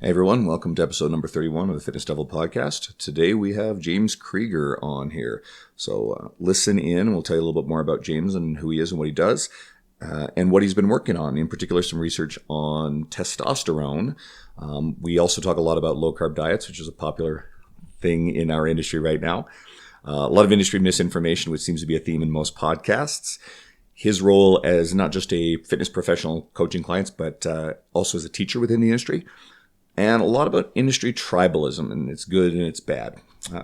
Hey everyone, welcome to episode number 31 of the Fitness Devil podcast. Today we have James Krieger on here. So listen in, we'll tell you a little bit more about James and who he is and what he does, and what he's been working on, in particular some research on testosterone. We also talk a lot about low carb diets, which is a popular thing in our industry right now. A lot of industry misinformation, which seems to be a theme in most podcasts. His role as not just a fitness professional coaching clients, but also as a teacher within the industry. And a lot about industry tribalism, and it's good and it's bad.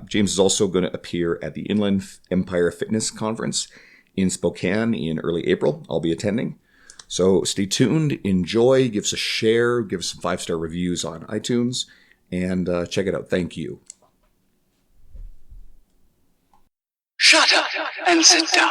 James is also going to appear at the Inland Empire Fitness Conference in Spokane in early April. I'll be attending. So stay tuned, enjoy, give us a share, give us some 5-star reviews on iTunes, and check it out. Thank you. Shut up and sit down.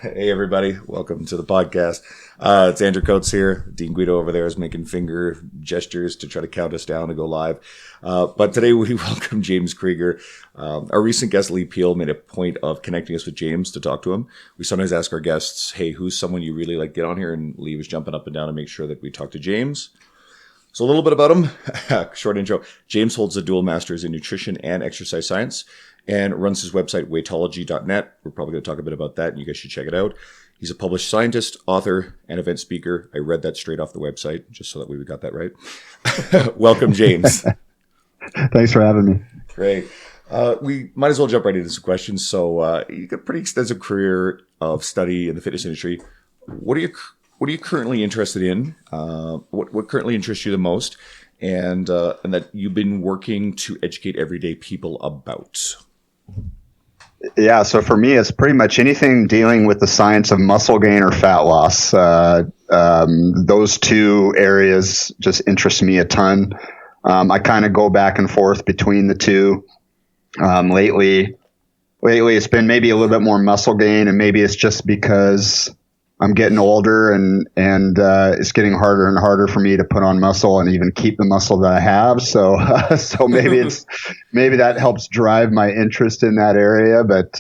Hey everybody, welcome to the podcast. It's Andrew Coates here. Dean Guido over there is making finger gestures to try to count us down to go live. But today we welcome James Krieger. Our recent guest, Lee Peel, made a point of connecting us with James to talk to him. We sometimes ask our guests, hey, who's someone you really like, get on here? And Lee was jumping up and down to make sure that we talk to James. So a little bit about him. Short intro. James holds a dual master's in nutrition and exercise science and runs his website, weightology.net. We're probably going to talk a bit about that, and you guys should check it out. He's a published scientist, author, and event speaker. I read that straight off the website, just so that we got that right. Welcome, James. Thanks for having me. Great. We might as well jump right into some questions. So you got a pretty extensive career of study in the fitness industry. What are you currently interested in? What currently interests you the most? And that you've been working to educate everyday people about? Yeah, so for me, it's pretty much anything dealing with the science of muscle gain or fat loss. Those two areas just interest me a ton. I kind of go back and forth between the two. Lately, it's been maybe a little bit more muscle gain, and maybe it's just because I'm getting older and it's getting harder and harder for me to put on muscle and even keep the muscle that I have. So maybe that helps drive my interest in that area. But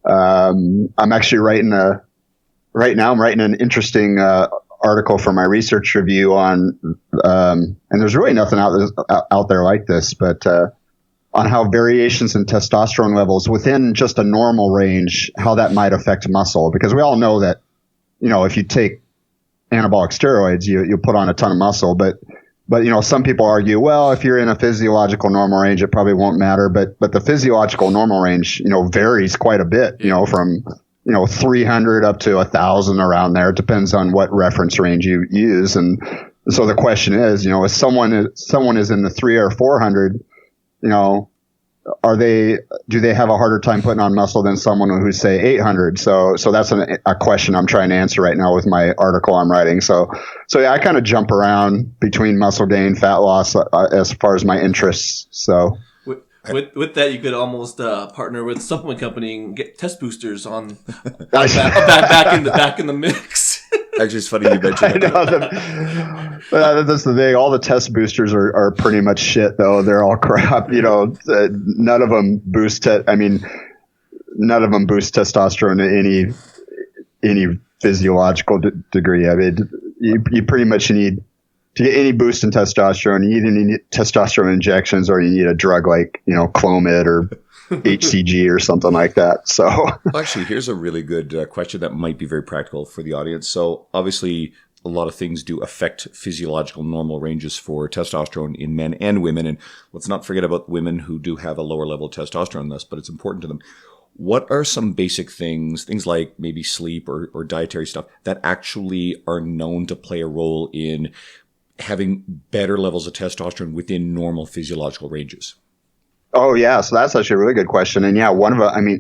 I'm actually writing an interesting article for my research review on and there's really nothing out there like this, but on how variations in testosterone levels within just a normal range, how that might affect muscle, because we all know that, if you take anabolic steroids, you put on a ton of muscle, but some people argue, well, if you're in a physiological normal range, it probably won't matter. But the physiological normal range, varies quite a bit, from, 300 up to 1,000 around there. It depends on what reference range you use. And so the question is, if someone is in the 300 or 400, do they have a harder time putting on muscle than someone who's say 800? So that's a question I'm trying to answer right now with my article I'm writing. So yeah, I kind of jump around between muscle gain, fat loss as far as my interests. So with that, you could almost partner with a supplement company and get test boosters on back in the mix. Actually, it's funny you mentioned that. That's the thing. All the test boosters are pretty much shit, though. They're all crap. None of them boost testosterone to any physiological degree. I mean, you pretty much need to get any boost in testosterone. You either need testosterone injections or you need a drug like Clomid or HCG or something like that. So well, actually, here's a really good question that might be very practical for the audience. So obviously, a lot of things do affect physiological normal ranges for testosterone in men and women. And let's not forget about women who do have a lower level of testosterone thus, but it's important to them. What are some basic things like maybe sleep or dietary stuff that actually are known to play a role in having better levels of testosterone within normal physiological ranges? Oh yeah, so that's actually a really good question. And yeah,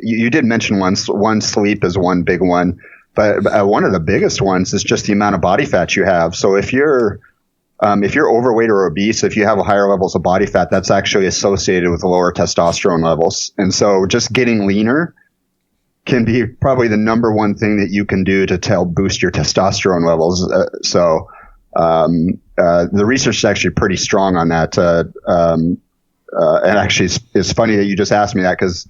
you did mention one sleep is one big one, but one of the biggest ones is just the amount of body fat you have. So if you're overweight or obese, if you have higher levels of body fat, that's actually associated with lower testosterone levels. And so just getting leaner can be probably the number one thing that you can do to help boost your testosterone levels. The research is actually pretty strong on that. and actually it's funny that you just asked me that, because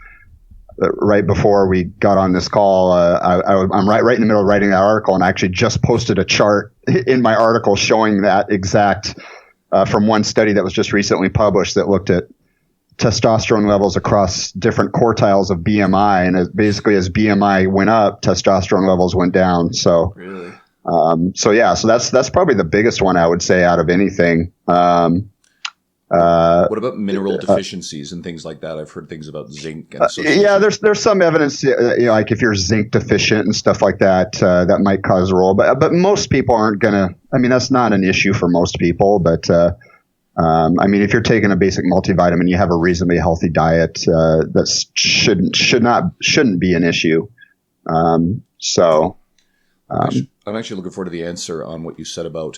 right before we got on this call, I'm right in the middle of writing that article, and I actually just posted a chart in my article showing that exact from one study that was just recently published that looked at testosterone levels across different quartiles of BMI, and basically as BMI went up, testosterone levels went down. So, Really? so that's probably the biggest one I would say out of anything. What about mineral deficiencies and things like that? I've heard things about zinc. And yeah, there's some evidence, like if you're zinc deficient and stuff like that, that might cause a role. But most people aren't gonna. I mean, that's not an issue for most people. But I mean, if you're taking a basic multivitamin, you have a reasonably healthy diet, that shouldn't be an issue. I'm actually looking forward to the answer on what you said about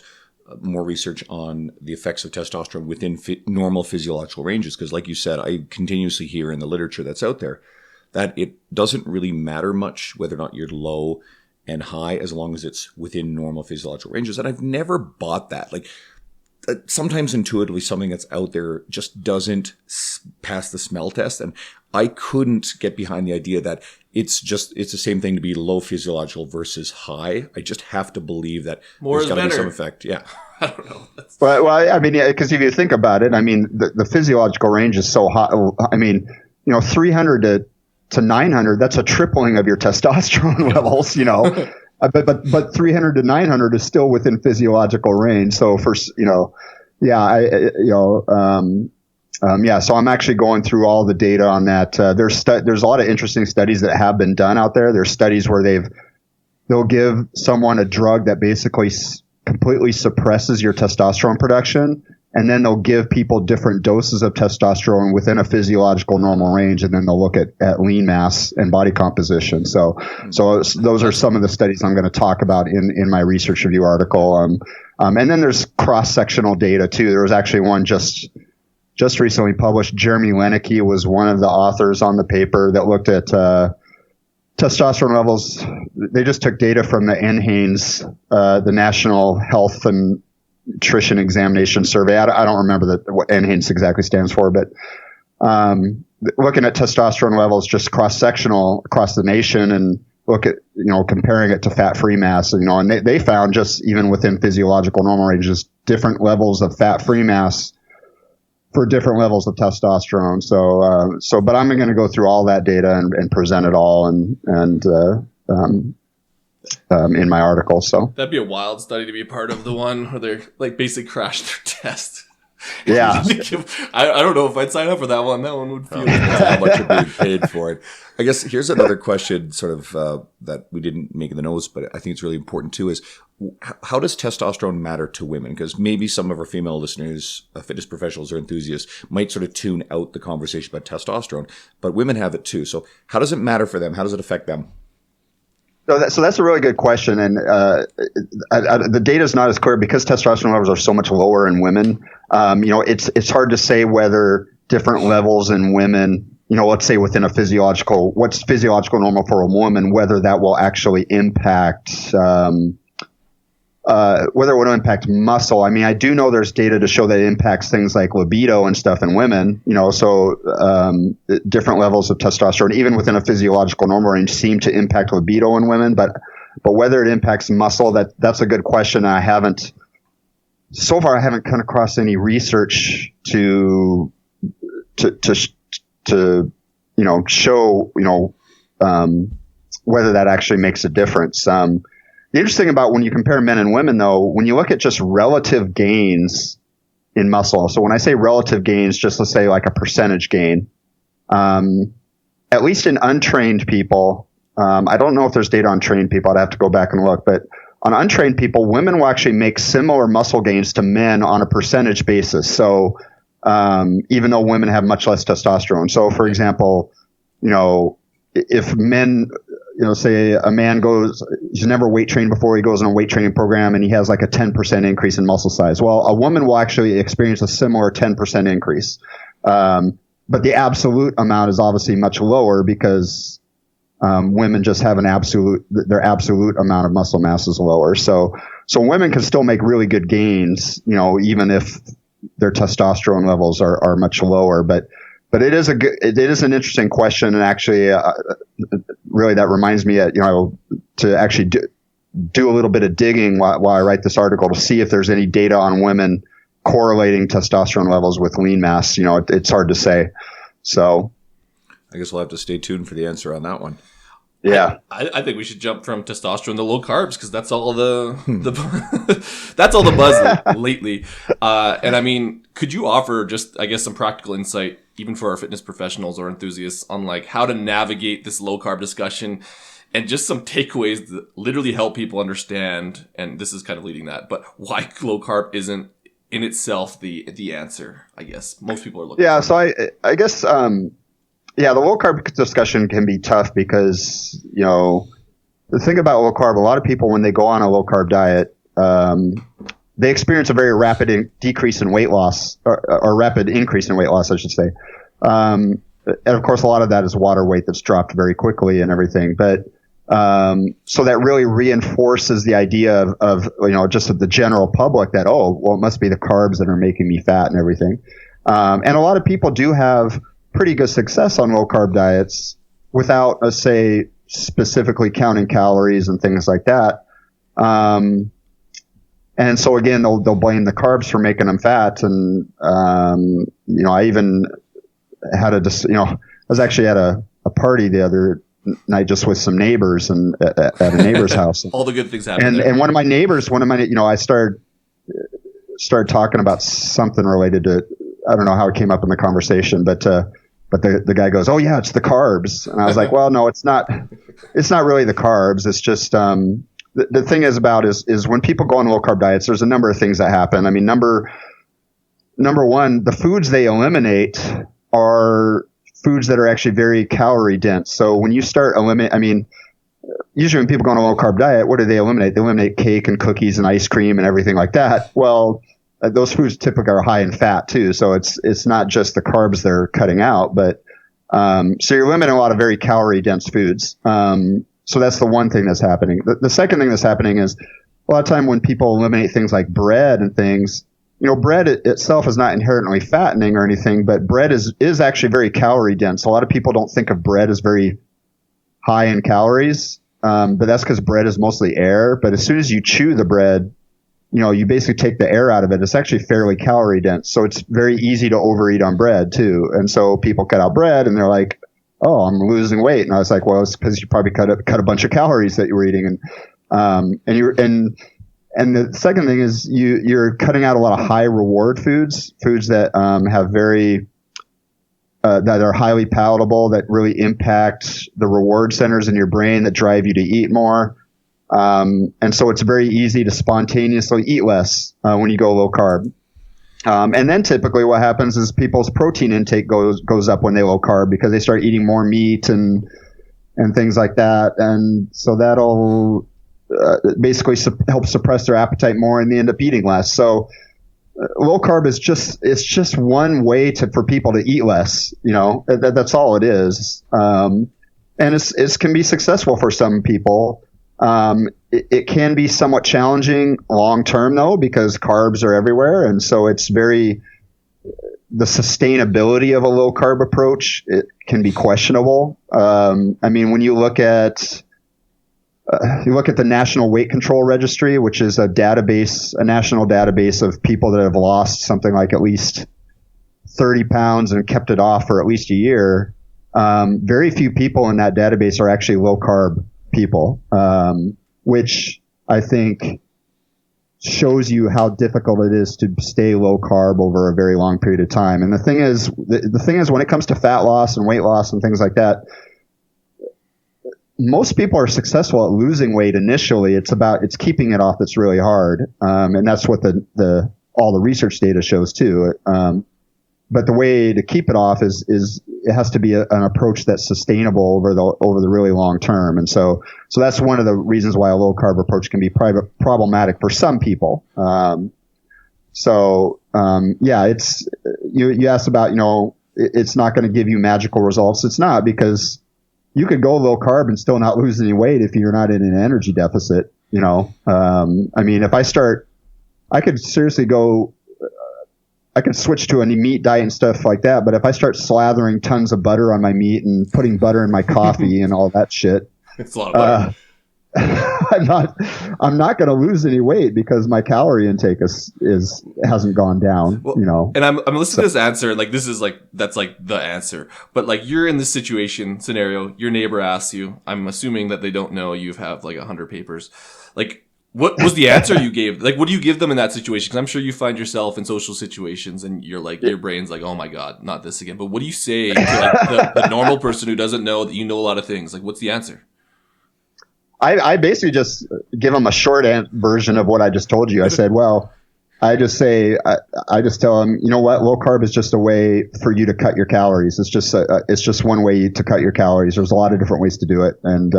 more research on the effects of testosterone within normal physiological ranges. Because like you said, I continuously hear in the literature that's out there that it doesn't really matter much whether or not you're low and high as long as it's within normal physiological ranges. And I've never bought that. Like, sometimes intuitively something that's out there just doesn't pass the smell test. And I couldn't get behind the idea that it's the same thing to be low physiological versus high. I just have to believe that more there's got to be some better. effect. Yeah. I don't know. Well, I mean, because if you think about it, I mean, the physiological range is so hot. I mean, 300 to 900, that's a tripling of your testosterone levels, but 300 to 900 is still within physiological range. So so I'm actually going through all the data on that. There's a lot of interesting studies that have been done out there. There's studies where they'll give someone a drug that basically completely suppresses your testosterone production, and then they'll give people different doses of testosterone within a physiological normal range, and then they'll look at lean mass and body composition. So those are some of the studies I'm going to talk about in my research review article. And then there's cross-sectional data too. There was actually one just recently published. Jeremy Lenicky was one of the authors on the paper that looked at testosterone levels. They just took data from the NHANES, the National Health and Nutrition Examination Survey. I don't remember what NHANES exactly stands for, but looking at testosterone levels just cross-sectional across the nation, and look at comparing it to fat-free mass, and they found just even within physiological normal ranges different levels of fat-free mass for different levels of testosterone. But I'm going to go through all that data and present it all in my article. So that'd be a wild study to be part of, the one where they're like basically crash their test. Yeah. I don't know if I'd sign up for that one. That one would feel how much you're being paid for it. I guess here's another question sort of that we didn't make in the notes, but I think it's really important too, is how does testosterone matter to women? Because maybe some of our female listeners, fitness professionals or enthusiasts, might sort of tune out the conversation about testosterone, but women have it too. So how does it matter for them? How does it affect them? So that's a really good question, and the data is not as clear because testosterone levels are so much lower in women. It's hard to say whether different levels in women, let's say within what's physiological normal for a woman, whether that will actually impact whether it would impact muscle. I mean, I do know there's data to show that it impacts things like libido and stuff in women, different levels of testosterone, even within a physiological normal range, seem to impact libido in women, but whether it impacts muscle, that's a good question. So far I haven't come across any research to show, whether that actually makes a difference. The interesting about when you compare men and women, though, when you look at just relative gains in muscle, so when I say relative gains, just let's say like a percentage gain, at least in untrained people, I don't know if there's data on trained people, I'd have to go back and look, but on untrained people, women will actually make similar muscle gains to men on a percentage basis. So even though women have much less testosterone. So for example, if men, say a man he's never weight trained before, he goes on a weight training program and he has like a 10% increase in muscle size. Well, a woman will actually experience a similar 10% increase. But the absolute amount is obviously much lower because women just have their absolute amount of muscle mass is lower. So women can still make really good gains, even if their testosterone levels are much lower. But it is an interesting question, and actually, really that reminds me, to actually do a little bit of digging while I write this article to see if there's any data on women correlating testosterone levels with lean mass. It's hard to say. So I guess we'll have to stay tuned for the answer on that one. Yeah, I think we should jump from testosterone to low carbs because that's all the that's all the buzz lately. And I mean, could you offer just, I guess, some practical insight, even for our fitness professionals or enthusiasts, on like how to navigate this low carb discussion, and just some takeaways that literally help people understand? And this is kind of leading that, but why low carb isn't in itself the answer? I guess most people are looking. Yeah, so I guess. Yeah, the low carb discussion can be tough because, the thing about low carb, a lot of people, when they go on a low carb diet, they experience a very rapid decrease in weight loss, or rapid increase in weight loss, I should say. And of course, a lot of that is water weight that's dropped very quickly and everything. But so that really reinforces the idea of just the general public that, it must be the carbs that are making me fat and everything. And a lot of people do have pretty good success on low carb diets without, say, specifically counting calories and things like that. And so again, they'll blame the carbs for making them fat. And, I even had I was actually at a party the other night just with some neighbors and at a neighbor's house. All the good things happen. And one of my neighbors, I started talking about something related to, I don't know how it came up in the conversation, but the guy goes, "Oh yeah, it's the carbs." And I was like, "Well, no, it's not. It's not really the carbs. It's just the thing is when people go on low carb diets, there's a number of things that happen. I mean, number one, the foods they eliminate are foods that are actually very calorie dense. So when you start usually when people go on a low carb diet, what do they eliminate? They eliminate cake and cookies and ice cream and everything like that. Well, those foods typically are high in fat too, so it's not just the carbs they're cutting out, but so you're limiting a lot of very calorie dense foods. So that's the one thing that's happening. The second thing that's happening is a lot of time when people eliminate things like bread and things, bread itself is not inherently fattening or anything, but bread is actually very calorie dense. A lot of people don't think of bread as very high in calories, but that's because bread is mostly air. But as soon as you chew the bread, you basically take the air out of it. It's actually fairly calorie dense. So it's very easy to overeat on bread too. And so people cut out bread and they're like, "Oh, I'm losing weight." And I was like, "Well, it's because you probably cut a bunch of calories that you were eating." And the second thing is you're cutting out a lot of high reward foods that have very that are highly palatable, that really impact the reward centers in your brain that drive you to eat more. And so it's very easy to spontaneously eat less when you go low carb. And then typically what happens is people's protein intake goes up when they low carb because they start eating more meat and things like that. And so that'll basically help suppress their appetite more, and they end up eating less. So low carb is just one way for people to eat less. That's all it is. And it can be successful for some people. It can be somewhat challenging long term though, because carbs are everywhere. And so the sustainability of a low carb approach, it can be questionable. When you look at the National Weight Control Registry, which is a national database of people that have lost something like at least 30 pounds and kept it off for at least a year. Very few people in that database are actually low carb people, which I think shows you how difficult it is to stay low carb over a very long period of time. And the thing is, when it comes to fat loss and weight loss and things like that, most people are successful at losing weight initially. It's keeping it off that's really hard, and that's what all the research data shows too. But the way to keep it off is it has to be an approach that's sustainable over the really long term. And so that's one of the reasons why a low carb approach can be problematic for some people. It's you asked about, it's not going to give you magical results. It's not, because you could go low carb and still not lose any weight if you're not in an energy deficit. If I could seriously go I can switch to a meat diet and stuff like that. But if I start slathering tons of butter on my meat and putting butter in my coffee and all that shit, It's a lot of butter. I'm not going to lose any weight because my calorie intake hasn't gone down, Well, you know. And I'm listening to this answer, and like this is like that's like the answer. But like you're in this scenario, your neighbor asks you. I'm assuming that they don't know you have like 100 papers. Like, what was the answer you gave? Like, what do you give them in that situation? Because I'm sure you find yourself in social situations, and you're like, your brain's like, oh my god, not this again. But what do you say to like the normal person who doesn't know that you know a lot of things? Like, what's the answer? I basically just give them a short version of what I just told you. I said, well, I just tell them, you know what, low carb is just a way for you to cut your calories. It's just one way to cut your calories. There's a lot of different ways to do it. And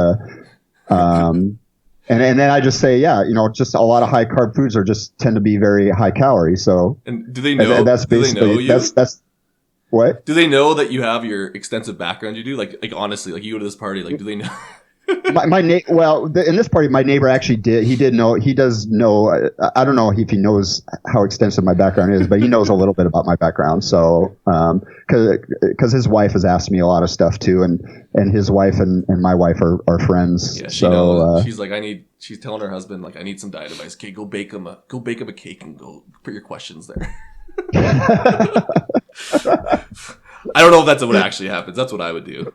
then I just say, yeah, you know, just a lot of high carb foods tend to be very high calories. So, and do they know? And that's basically, that's what? Do they know that you have your extensive background? You do like honestly, like you go to this party, like do they know? In this party, my neighbor actually did. He does know. I don't know if he knows how extensive my background is, but he knows a little bit about my background. So, because his wife has asked me a lot of stuff too, and his wife and my wife are friends. Yeah, she knows. She's like, she's telling her husband, like, I need some diet advice. Okay, go bake him a cake and go put your questions there. I don't know if that's what actually happens. That's what I would do.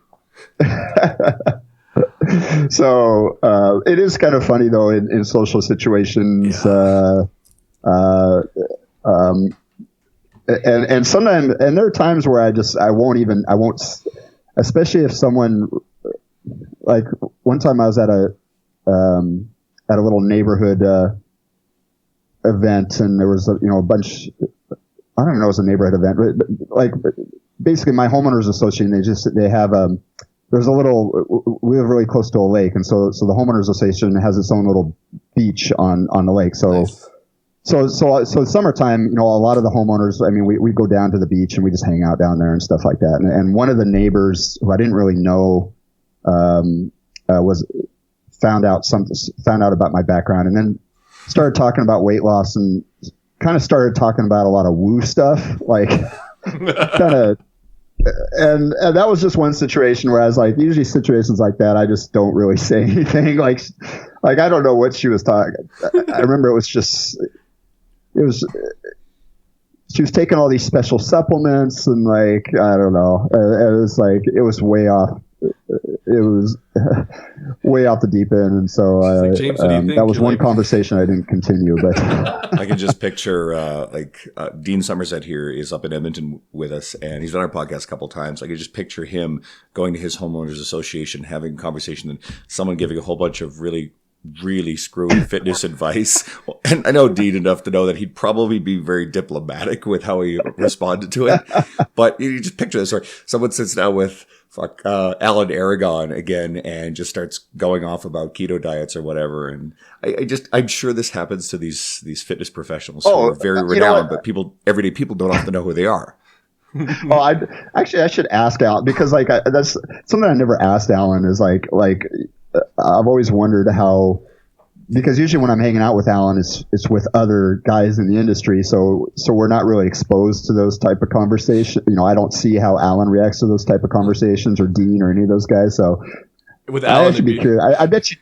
So it is kind of funny though in social situations, Yeah. And sometimes, and there are times where I won't, especially if someone, like one time I was at a little neighborhood event, and there was a bunch. I don't know, it was a neighborhood event, but like basically my homeowners association, they have we live really close to a lake, and so the homeowners association has its own little beach on the lake. So, Nice. so summertime, you know, a lot of the homeowners, I mean, we go down to the beach and we just hang out down there and stuff like that. And one of the neighbors who I didn't really know, found out about my background, and then started talking about weight loss and kind of started talking about a lot of woo stuff, like kind of. And that was just one situation where I was like, usually situations like that, I just don't really say anything. Like I don't know what she was talking. I remember she was taking all these special supplements and like, I don't know. It was way off. It was way off the deep end, and so like, James, what do you think? that was one conversation I didn't continue. But I can just picture Dean Somerset here is up in Edmonton with us, and he's been on our podcast a couple of times. I can just picture him going to his homeowners association, having a conversation, and someone giving a whole bunch of really screwy fitness advice. And I know Dean enough to know that he'd probably be very diplomatic with how he responded to it. But you just picture this, or someone sits down with Alan Aragon again and just starts going off about keto diets or whatever. And I'm sure this happens to these fitness professionals who are very renowned, but everyday people don't often know who they are. Oh, I should ask Alan, because like that's something I never asked Alan is like I've always wondered how, because usually when I'm hanging out with Alan, it's with other guys in the industry, so we're not really exposed to those type of conversations. You know, I don't see how Alan reacts to those type of conversations, or Dean, or any of those guys. So with Alan, I should be curious. I bet you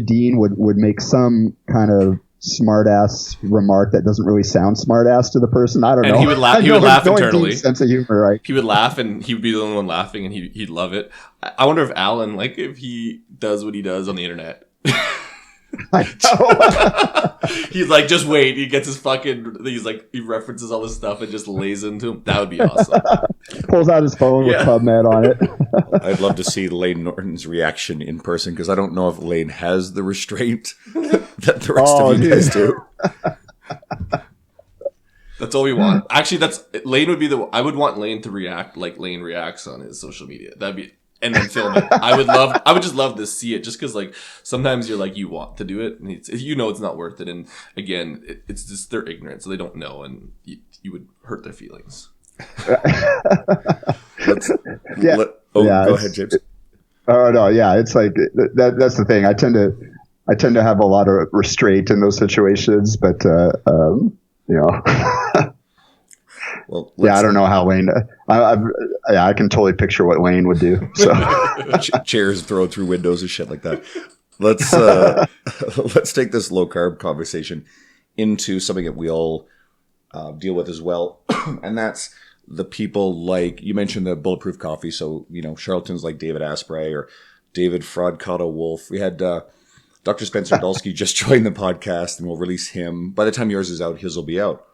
Dean would make some kind of smart-ass remark that doesn't really sound smart-ass to the person. I don't know. He would laugh. He would laugh internally. Sense of humor, right? He would laugh, and he would be the only one laughing, and he'd love it. I wonder if Alan, like, if he does what he does on the internet. I know. He's like, just wait. He gets he references all this stuff and just lays into him. That would be awesome. Pulls out his phone with PubMed on it. I'd love to see Lane Norton's reaction in person, because I don't know if Lane has the restraint that the rest of you guys do. That's all we want. Actually, Lane would be I would want Lane to react like Lane reacts on his social media. That'd be, and then film it. I would just love to see it, just because like sometimes you're like, you want to do it, and it's not worth it. And again, it's just they're ignorant, so they don't know, and you would hurt their feelings. Go ahead, James. Oh no, yeah, it's like that's the thing. I tend to have a lot of restraint in those situations, but you know. Well, I don't know how Wayne. I can totally picture what Wayne would do. So chairs thrown through windows and shit like that. Let's let's take this low carb conversation into something that we all deal with as well, and that's the people like you mentioned the bulletproof coffee. So charlatans like David Asprey or David Fraudcotto Wolf. We had Dr. Spencer Dulski just joined the podcast, and we'll release him by the time yours is out. His will be out.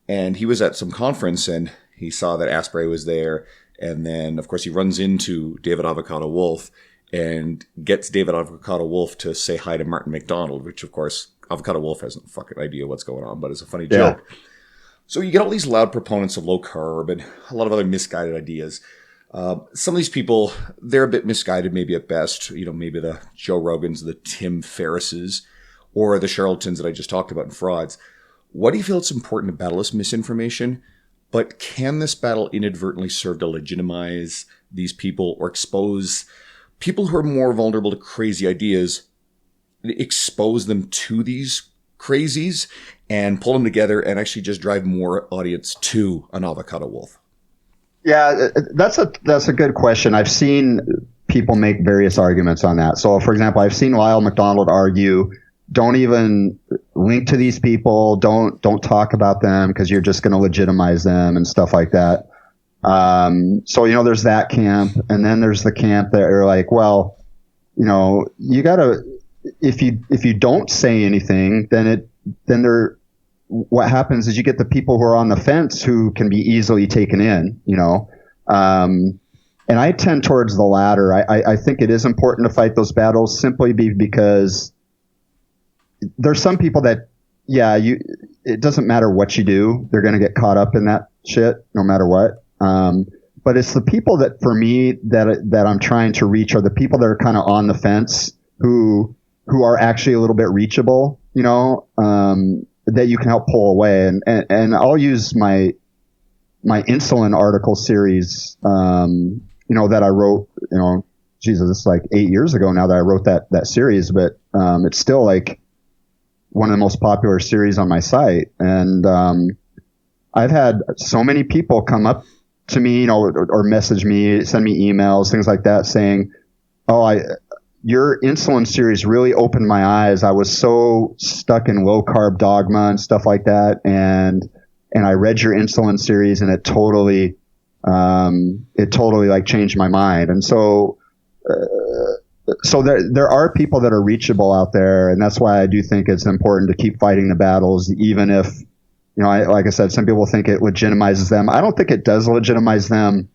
And he was at some conference and he saw that Asprey was there. And then, of course, he runs into David Avocado Wolf and gets David Avocado Wolf to say hi to Martin McDonald, which, of course, Avocado Wolf has no fucking idea what's going on, but it's a funny joke. So you get all these loud proponents of low carb and a lot of other misguided ideas. Some of these people, they're a bit misguided, maybe at best. Maybe the Joe Rogans, the Tim Ferrisses, or the charlatans that I just talked about and frauds. What do you feel it's important to battle this misinformation? But can this battle inadvertently serve to legitimize these people or expose people who are more vulnerable to crazy ideas, expose them to these crazies and pull them together and actually just drive more audience to an Avocado Wolf? Yeah, that's a good question. I've seen people make various arguments on that. So, for example, I've seen Lyle McDonald argue, don't even link to these people. Don't talk about them because you're just going to legitimize them and stuff like that. So, there's that camp. And then there's the camp that are like, well, you gotta, if you don't say anything, then what happens is you get the people who are on the fence who can be easily taken in, and I tend towards the latter. I think it is important to fight those battles simply because there's some people that, it doesn't matter what you do. They're going to get caught up in that shit no matter what. But it's the people that, for me, that I'm trying to reach are the people that are kind of on the fence who are actually a little bit reachable, that you can help pull away. And I'll use my insulin article series, that I wrote, Jesus, it's like 8 years ago now that I wrote that series, but it's still like one of the most popular series on my site. And I've had so many people come up to me, or message me, send me emails, things like that, saying, your insulin series really opened my eyes. I was so stuck in low carb dogma and stuff like that. And I read your insulin series and it totally like changed my mind. And so there are people that are reachable out there. And that's why I do think it's important to keep fighting the battles, even if, like I said, some people think it legitimizes them. I don't think it does legitimize them.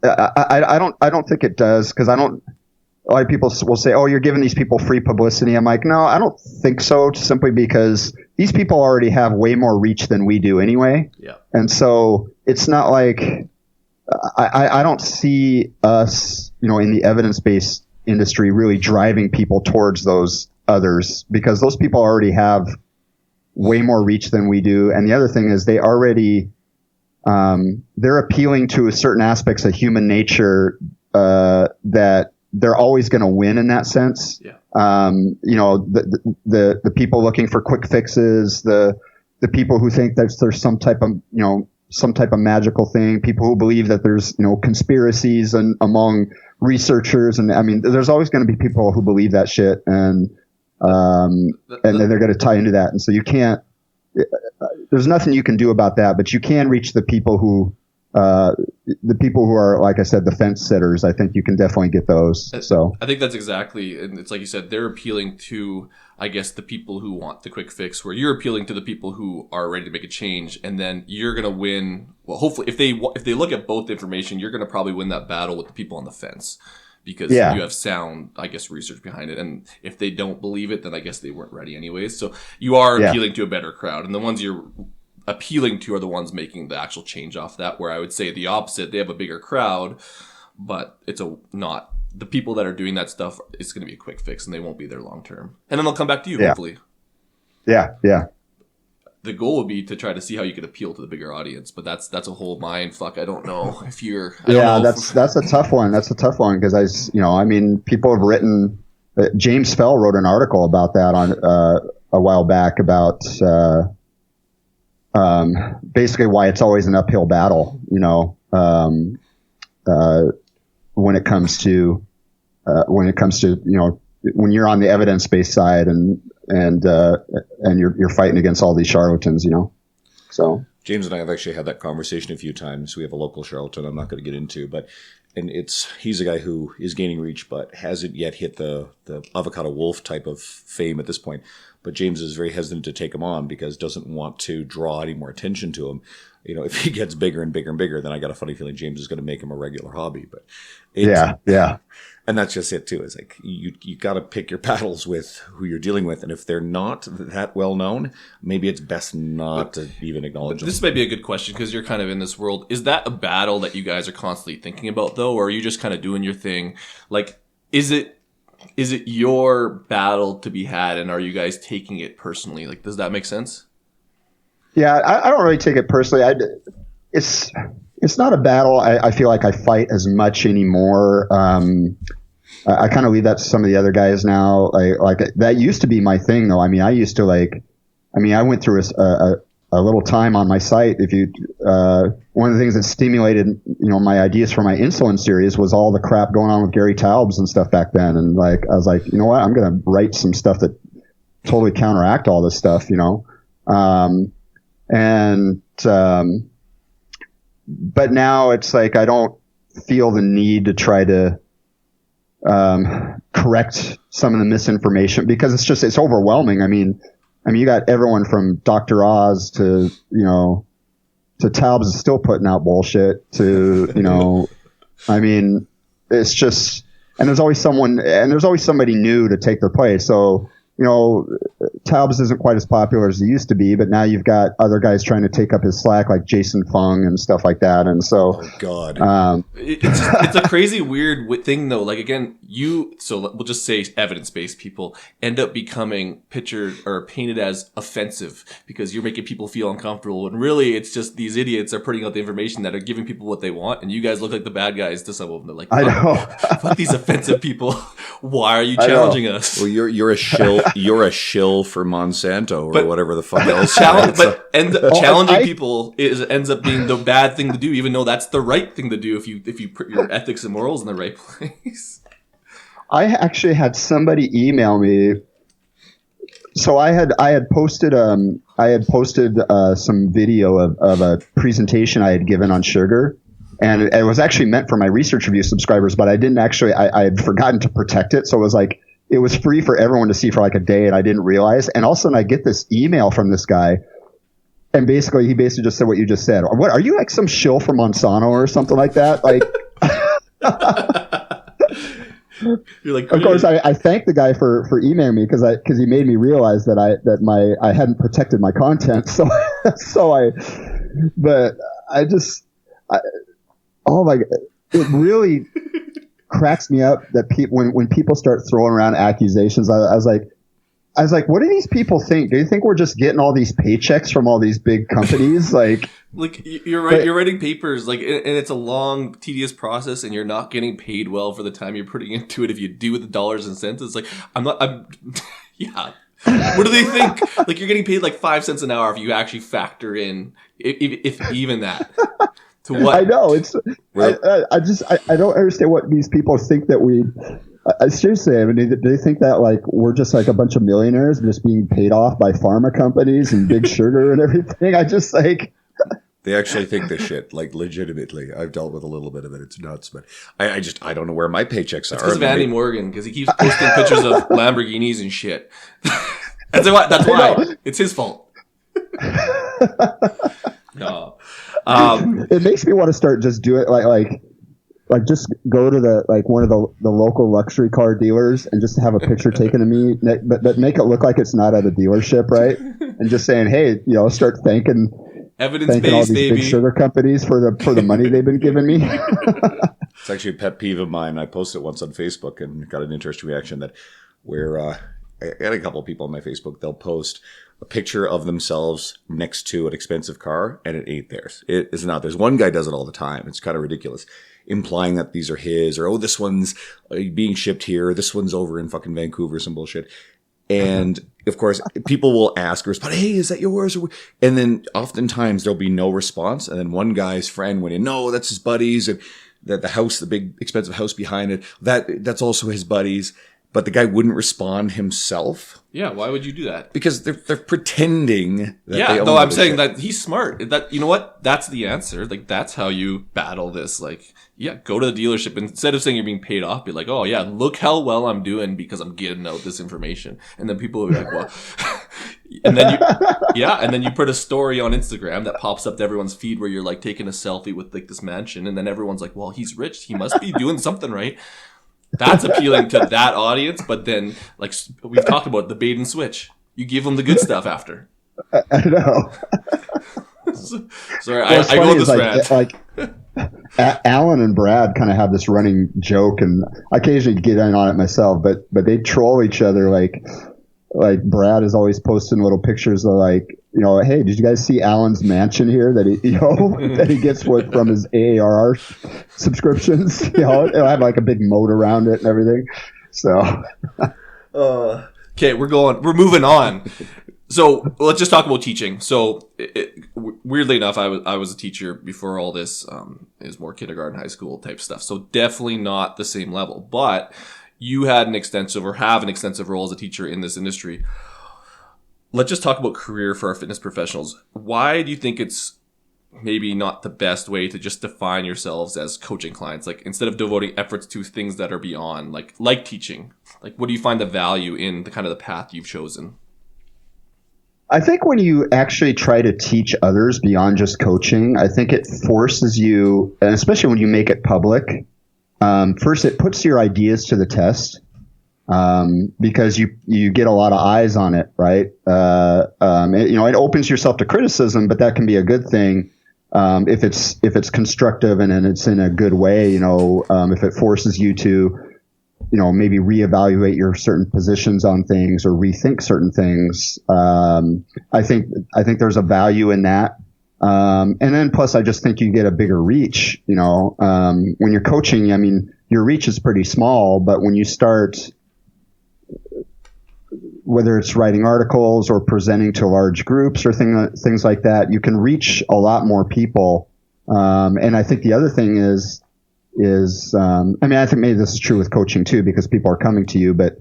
I don't think it does, because a lot of people will say, oh, you're giving these people free publicity. I'm like, no, I don't think so, simply because these people already have way more reach than we do anyway. Yeah. And so it's not like, I don't see us, in the evidence-based industry really driving people towards those others, because those people already have way more reach than we do. And the other thing is they already, they're appealing to certain aspects of human nature that they're always going to win in that sense. Yeah. The people looking for quick fixes, the people who think that there's some type of magical thing, people who believe that there's conspiracies among researchers, and I mean, there's always going to be people who believe that shit, and then they're going to tie into that, and so you can't. There's nothing you can do about that, but you can reach the people who are, like I said, the fence sitters. I think you can definitely get those. So I think that's exactly, and it's like you said, they're appealing to, I guess, the people who want the quick fix, where you're appealing to the people who are ready to make a change, and then you're going to win. Well, hopefully, if they look at both information, you're going to probably win that battle with the people on the fence, because you have sound, I guess, research behind it. And if they don't believe it, then I guess they weren't ready anyways. So you are appealing to a better crowd. And the ones you're appealing to are the ones making the actual change off that, where I would say the opposite. They have a bigger crowd, but it's not the people that are doing that stuff. It's going to be a quick fix, and they won't be there long term. And then they'll come back to you, hopefully. Yeah. The goal would be to try to see how you could appeal to the bigger audience, but that's a whole mind fuck. I don't know if you're. That's a tough one. That's a tough one, because people have written. James Fell wrote an article about that on a while back about basically why it's always an uphill battle, when it comes to, when you're on the evidence-based side and you're fighting against all these charlatans, so. James and I have actually had that conversation a few times. We have a local charlatan I'm not going to get into, he's a guy who is gaining reach, but hasn't yet hit the avocado wolf type of fame at this point. But James is very hesitant to take him on because doesn't want to draw any more attention to him. If he gets bigger and bigger and bigger, then I got a funny feeling James is going to make him a regular hobby. But yeah. And that's just it too. It's like you got to pick your battles with who you're dealing with, and if they're not that well known, maybe it's best not to even acknowledge them. This might be a good question because you're kind of in this world. Is that a battle that you guys are constantly thinking about, though, or are you just kind of doing your thing? Like, is it your battle to be had, and are you guys taking it personally? Like, does that make sense? Yeah, I don't really take it personally. It's not a battle I feel like I fight as much anymore. I kind of leave that to some of the other guys now. Like that used to be my thing, though. I mean, I went through a little time on my site. One of the things that stimulated, my ideas for my insulin series was all the crap going on with Gary Taubes and stuff back then. And I was like, you know what? I'm going to write some stuff that totally counteract all this stuff, but now it's like I don't feel the need to try to correct some of the misinformation because it's overwhelming. I mean, you got everyone from Dr. Oz to Taubes is still putting out bullshit to, I mean, it's just, and there's always somebody new to take their place. So, Taubes isn't quite as popular as he used to be, but now you've got other guys trying to take up his slack, like Jason Fung and stuff like that. And so, oh God, it's a crazy, weird thing, though. Like again, so we'll just say evidence-based people end up becoming pictured or painted as offensive because you're making people feel uncomfortable, and really, it's just these idiots are putting out the information that are giving people what they want, and you guys look like the bad guys to some of them. They're like, I know, fuck these offensive people. Why are you challenging us? Well, you're a shill. You're a shill for Monsanto or whatever the fuck else. Challenging people ends up being the bad thing to do, even though that's the right thing to do if you put your ethics and morals in the right place. I actually had somebody email me. So I had posted some video of a presentation I had given on sugar, and it was actually meant for my research review subscribers, but I didn't actually. I had forgotten to protect it, so it was like. It was free for everyone to see for like a day, and I didn't realize. And all of a sudden, I get this email from this guy, and he basically just said what you just said. What are you, like some shill for Monsanto or something like that? Like, you're like, of course, I thank the guy for emailing me because he made me realize that I hadn't protected my content. Oh my God, it really. Cracks me up that when people start throwing around accusations, I was like, what do these people think? Do you think we're just getting all these paychecks from all these big companies? Like you're right. You're writing papers, and it's a long, tedious process, and you're not getting paid well for the time you're putting into it. If you do with the dollars and cents, it's like yeah. What do they think? Like you're getting paid like 5 cents an hour if you actually factor in, if even that. What? I know I don't understand what these people think that we. Seriously, I mean, do they think that like we're just like a bunch of millionaires just being paid off by pharma companies and big sugar and everything? I just like. They actually think this shit, like legitimately. I've dealt with a little bit of it. It's nuts, but I don't know where my paychecks are. It's because of Andy Morgan, because he keeps posting pictures of Lamborghinis and shit. That's why. It's his fault. No. It makes me want to start just do it like just go to one of the local luxury car dealers and just have a picture taken of me, but make it look like it's not at a dealership, right? And just saying, hey, start thanking all these big sugar companies for the money they've been giving me. It's actually a pet peeve of mine. I posted it once on Facebook and got an interesting reaction where I had a couple of people on my Facebook. They'll post a picture of themselves next to an expensive car, and it ain't theirs. It is not. There's one guy does it all the time. It's kind of ridiculous, implying that these are his, or this one's being shipped here, this one's over in fucking Vancouver, some bullshit. And of course, people will ask or respond, hey, is that yours? And then oftentimes there'll be no response. And then one guy's friend went in, no, that's his buddies. And the house, the big expensive house behind it, that's also his buddies. But the guy wouldn't respond himself. Yeah, why would you do that? Because they're pretending that they own no, I'm the saying shit. that he's smart. That, you know what? That's the answer. Like, that's how you battle this. Like, yeah, go to the dealership. Instead of saying you're being paid off, be like, oh yeah, look how well I'm doing because I'm getting out this information. And then people will be like, well, and then you put a story on Instagram that pops up to everyone's feed where you're like taking a selfie with like this mansion, and then everyone's like, well, he's rich. He must be doing something right. That's appealing to that audience, but then, like we've talked about, the bait and switch. You give them the good stuff after. I know. Sorry, I go with this rant. Like Alan and Brad kind of have this running joke, and I occasionally get in on it myself, but they troll each other. Like Brad is always posting little pictures of like, you know, hey, did you guys see Alan's mansion here that he, you know, that he gets from his AARR subscriptions? You know, it'll have like a big moat around it and everything. So, okay, we're moving on. So let's just talk about teaching. So weirdly enough, I was a teacher before all this. Is more kindergarten, high school type stuff. So definitely not the same level, but you had have an extensive role as a teacher in this industry. Let's just talk about career for our fitness professionals. Why do you think it's maybe not the best way to just define yourselves as coaching clients? Like, instead of devoting efforts to things that are beyond, like teaching, like, what do you find the value in the kind of the path you've chosen? I think when you actually try to teach others beyond just coaching, I think it forces you, and especially when you make it public, first it puts your ideas to the test, because you get a lot of eyes on it, right? It opens yourself to criticism, but that can be a good thing if it's constructive and it's in a good way. If it forces you to, maybe reevaluate your certain positions on things or rethink certain things. I think there's a value in that. And then plus I just think you get a bigger reach, when you're coaching. I mean, your reach is pretty small, but when you start, whether it's writing articles or presenting to large groups or things like that, you can reach a lot more people. And I think the other thing is I think maybe this is true with coaching too, because people are coming to you, but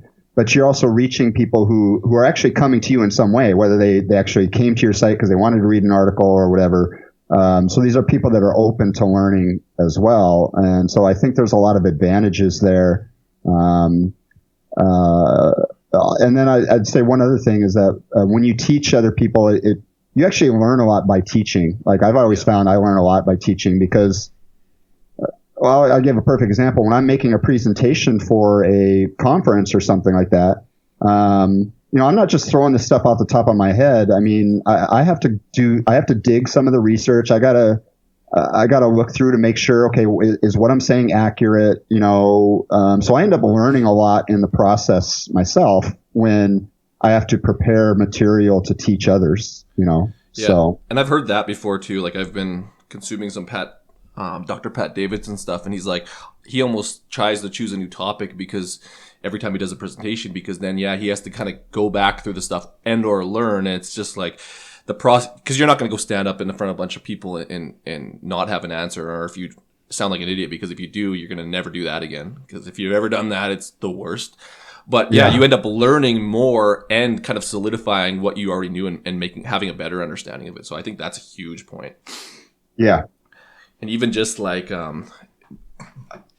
you're also reaching people who are actually coming to you in some way, whether they actually came to your site because they wanted to read an article or whatever. So these are people that are open to learning as well. And so I think there's a lot of advantages there. And then I'd say one other thing is that when you teach other people, you actually learn a lot by teaching. Like, I've always found I learn a lot by teaching because, I'll give a perfect example. When I'm making a presentation for a conference or something like that, I'm not just throwing this stuff off the top of my head. I mean, I have to dig some of the research. I gotta look through to make sure, okay, is what I'm saying accurate? So I end up learning a lot in the process myself when I have to prepare material to teach others, Yeah. So. And I've heard that before too. Like, I've been consuming some Dr. Pat Davidson stuff, and he's like, he almost tries to choose a new topic because every time he does a presentation, because then, he has to kind of go back through the stuff and or learn. And it's just like the process, because you're not going to go stand up in front of a bunch of people and not have an answer, or if you sound like an idiot, because if you do, you're going to never do that again. Because if you've ever done that, it's the worst. But you end up learning more and kind of solidifying what you already knew and having a better understanding of it. So I think that's a huge point. Yeah. And even just like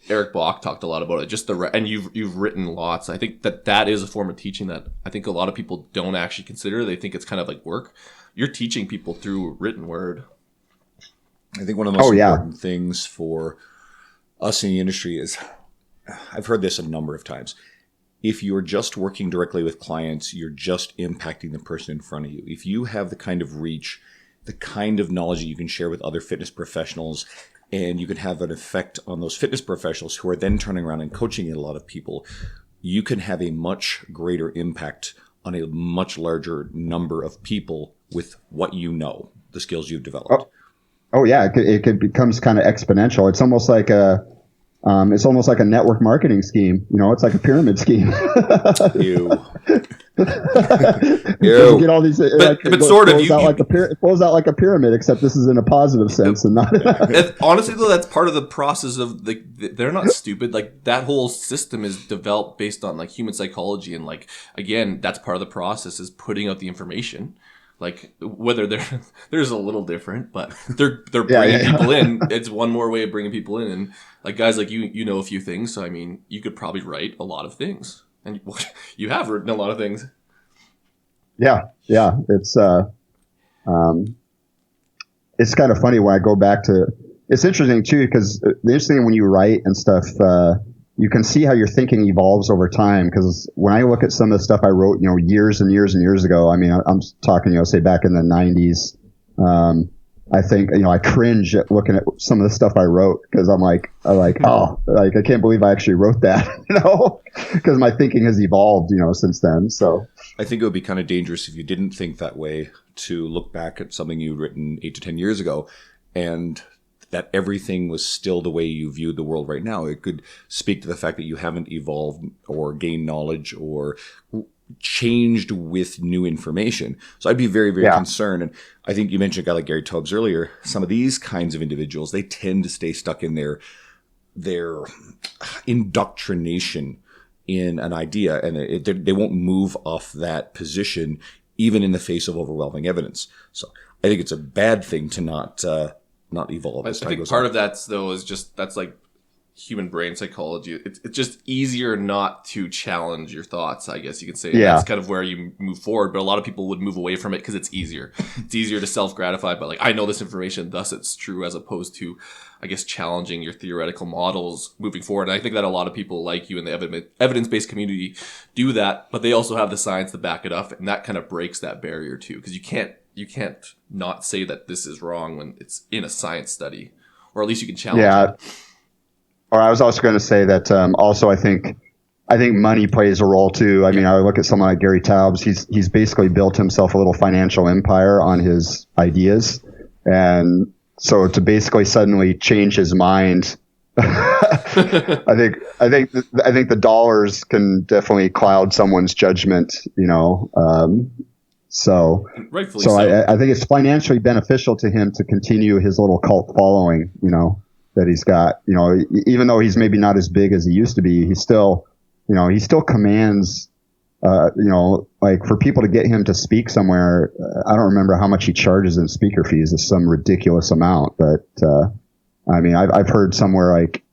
Eric Bach talked a lot about it. Just and you've written lots. I think that is a form of teaching that I think a lot of people don't actually consider. They think it's kind of like work. You're teaching people through written word. I think one of the most important things for us in the industry is, I've heard this a number of times. If you're just working directly with clients, you're just impacting the person in front of you. If you have the kind of reach, the kind of knowledge that you can share with other fitness professionals, and you can have an effect on those fitness professionals who are then turning around and coaching a lot of people, you can have a much greater impact on a much larger number of people with what you know, the skills you've developed. Oh yeah, it becomes kind of exponential. It's almost like a network marketing scheme. It's like a pyramid scheme. You get all these, but sort of, it flows out like a pyramid, except this is in a positive sense and not. Honestly, though, that's part of the process of they're not stupid. Like that whole system is developed based on like human psychology, and like again, that's part of the process is putting out the information. Like whether there's a little different, but they're bringing people in. It's one more way of bringing people in, and like guys like you know a few things. So I mean, you could probably write a lot of things, and you have written a lot of things. Yeah. It's kind of funny when I go back to. It's interesting too because the interesting thing when you write and stuff. You can see how your thinking evolves over time. Because when I look at some of the stuff I wrote, years and years and years ago, I mean, I'm talking, say back in the 90s. I think, I cringe at looking at some of the stuff I wrote because I'm like, I can't believe I actually wrote that, because my thinking has evolved, since then. So I think it would be kind of dangerous if you didn't think that way to look back at something you'd written 8 to 10 years ago and that everything was still the way you viewed the world right now. It could speak to the fact that you haven't evolved or gained knowledge or changed with new information. So I'd be very, very concerned. And I think you mentioned a guy like Gary Tubbs earlier. Some of these kinds of individuals, they tend to stay stuck in their indoctrination in an idea, and they won't move off that position even in the face of overwhelming evidence. So I think it's a bad thing to not evolve. I think part of that though is just that's like human brain psychology. It's just easier not to challenge your thoughts, I guess you could say. Yeah. That's kind of where you move forward, but a lot of people would move away from it because it's easier. It's easier to self-gratify, but like I know this information, thus it's true, as opposed to, I guess, challenging your theoretical models moving forward. And I think that a lot of people like you in the evidence-based community do that, but they also have the science to back it up, and that kind of breaks that barrier too, because you can't not say that this is wrong when it's in a science study, or at least you can challenge it. Or I was also going to say that also I think money plays a role too. I mean, I look at someone like Gary Taubes. He's basically built himself a little financial empire on his ideas, and so to basically suddenly change his mind, I think the dollars can definitely cloud someone's judgment. So I think it's financially beneficial to him to continue his little cult following, that he's got, even though he's maybe not as big as he used to be, he still commands, like for people to get him to speak somewhere. I don't remember how much he charges in speaker fees. It's some ridiculous amount, but, I mean, I've heard somewhere like,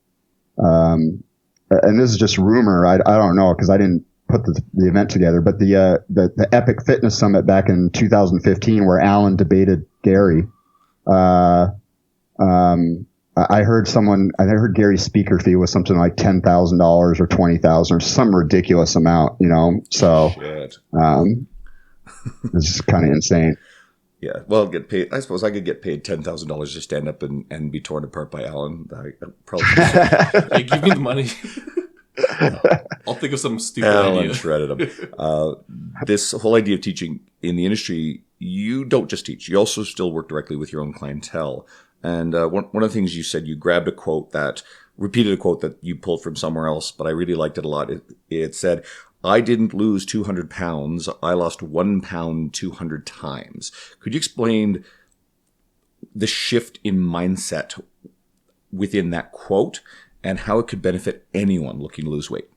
and this is just rumor. I don't know, cause I didn't put the event together, but the Epic Fitness Summit back in 2015 where Alan debated Gary, I heard Gary's speaker fee was something like $10,000 or $20,000 or some ridiculous amount, so, it's just kind of insane. Yeah. Well, get paid. I suppose I could get paid $10,000 to stand up and be torn apart by Alan. I probably hey, give me the money. I'll think of some stupid idea. Shredded him. This whole idea of teaching in the industry, you don't just teach. You also still work directly with your own clientele. And one of the things you said, you grabbed repeated a quote that you pulled from somewhere else, but I really liked it a lot. It said, "I didn't lose 200 pounds. I lost 1 pound 200 times." Could you explain the shift in mindset within that quote and how it could benefit anyone looking to lose weight?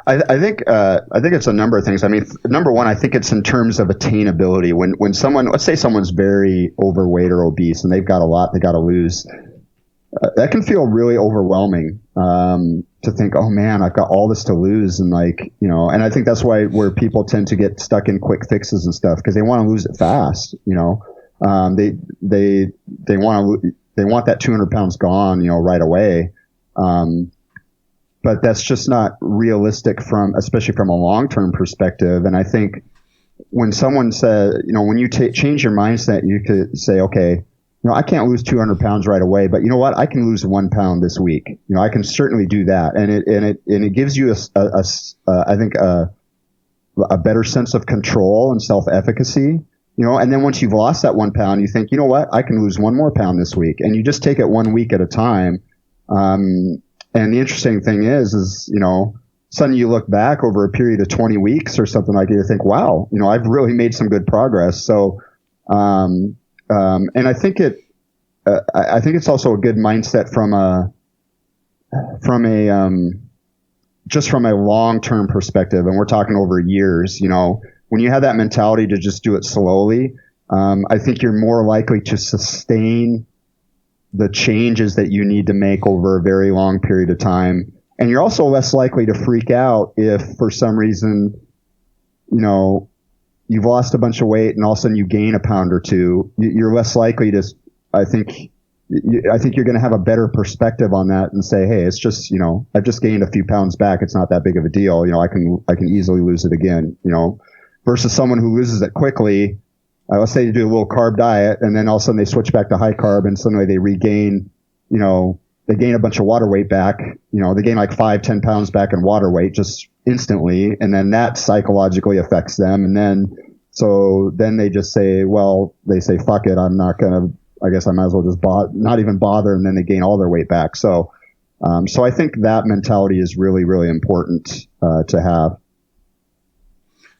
I think it's a number of things. I mean, number one, I think it's in terms of attainability. When someone, let's say someone's very overweight or obese and they've got a lot they got to lose, that can feel really overwhelming, to think, oh man, I've got all this to lose. And and I think that's where people tend to get stuck in quick fixes and stuff, because they want to lose it fast. They want that 200 pounds gone, right away. But that's just not realistic especially from a long-term perspective. And I think when someone says, when you change your mindset, you could say, okay, I can't lose 200 pounds right away, but you know what? I can lose 1 pound this week. I can certainly do that. And it gives you I think a better sense of control and self-efficacy, and then once you've lost that 1 pound, you think, you know what? I can lose 1 more pound this week. And you just take it 1 week at a time. And the interesting thing is, suddenly you look back over a period of 20 weeks or something like that, you think, wow, I've really made some good progress. So, and I think it's also a good mindset from a just from a long-term perspective. And we're talking over years, when you have that mentality to just do it slowly, I think you're more likely to sustain the changes that you need to make over a very long period of time. And you're also less likely to freak out if for some reason, you've lost a bunch of weight and all of a sudden you gain a pound or two. You're less likely to, I think you're going to have a better perspective on that and say, hey, it's just, I've just gained a few pounds back. It's not that big of a deal. I can easily lose it again, versus someone who loses it quickly. Let's say you do a little carb diet and then all of a sudden they switch back to high carb and suddenly they regain, they gain a bunch of water weight back. They gain like 5-10 pounds back in water weight just instantly. And then that psychologically affects them. And then they just say, fuck it. I'm not going to, I guess I might as well just not even bother. And then they gain all their weight back. So I think that mentality is really, really important to have.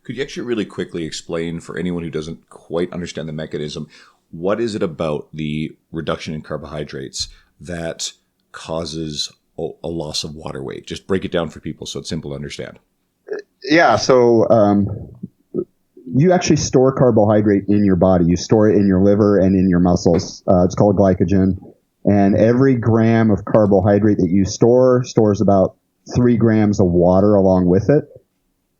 Could you actually really quickly explain for anyone who doesn't quite understand the mechanism, what is it about the reduction in carbohydrates that causes a loss of water weight? Just break it down for people so it's simple to understand. Yeah. So you actually store carbohydrate in your body. You store it in your liver and in your muscles. It's called glycogen. And every gram of carbohydrate that you stores about 3 grams of water along with it.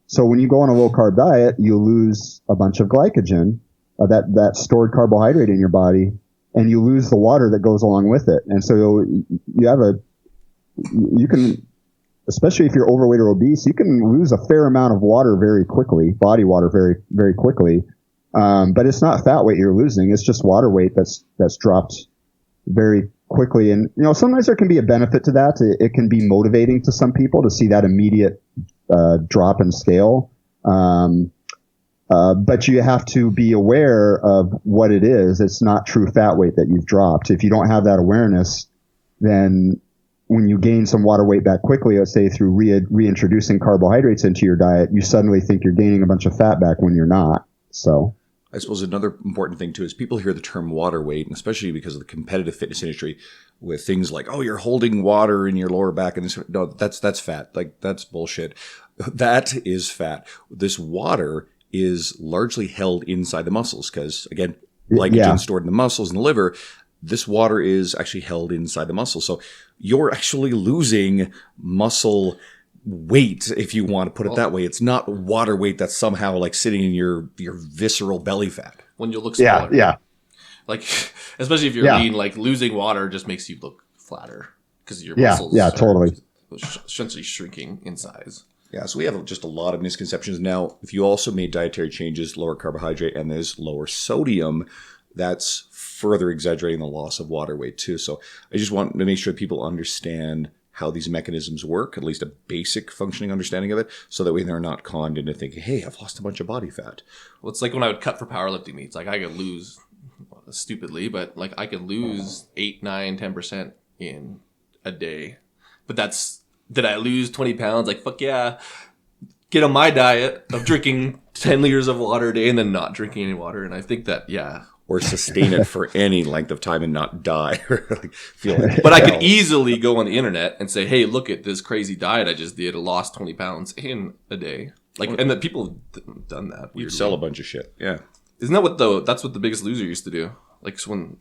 So when you go on a low carb diet, you lose a bunch of glycogen, that stored carbohydrate in your body, and you lose the water that goes along with it. And so you can, especially if you're overweight or obese, you can lose a fair amount of water very quickly, body water very, very quickly. But it's not fat weight you're losing. It's just water weight that's dropped very quickly. And, sometimes there can be a benefit to that. It can be motivating to some people to see that immediate drop in scale. But you have to be aware of what it is. It's not true fat weight that you've dropped. If you don't have that awareness, then when you gain some water weight back quickly, let's say through reintroducing carbohydrates into your diet, you suddenly think you're gaining a bunch of fat back when you're not. So I suppose another important thing too is people hear the term water weight, and especially because of the competitive fitness industry, with things like, oh, you're holding water in your lower back, and this, no, that's fat. Like, that's bullshit. That is fat. This water is largely held inside the muscles because, again, glycogen stored in the muscles and the liver. This water is actually held inside the muscle. So you're actually losing muscle weight, if you want to put it that way. It's not water weight that's somehow like sitting in your visceral belly fat. When you look smaller. Yeah. Like, especially if you're lean, like losing water just makes you look flatter because your muscles totally essentially shrinking in size. Yeah, so we have just a lot of misconceptions. Now, if you also made dietary changes, lower carbohydrate, and there's lower sodium, that's further exaggerating the loss of water weight too. So I just want to make sure people understand how these mechanisms work, at least a basic functioning understanding of it, so that way they're not conned into thinking, hey, I've lost a bunch of body fat. Well, it's like when I would cut for powerlifting meets. Like, I could lose, stupidly, but like I could lose 8, 9, 10% in a day. But did I lose 20 pounds? Like, fuck yeah. Get on my diet of drinking 10 liters of water a day and then not drinking any water. And I think that, Or sustain it for any length of time and not die. But I could easily go on the internet and say, hey, look at this crazy diet I just did. I lost 20 pounds in a day. Like, and that people have done that. You'd sell a bunch of shit. Yeah. Isn't that that's what the Biggest Loser used to do? Like, when,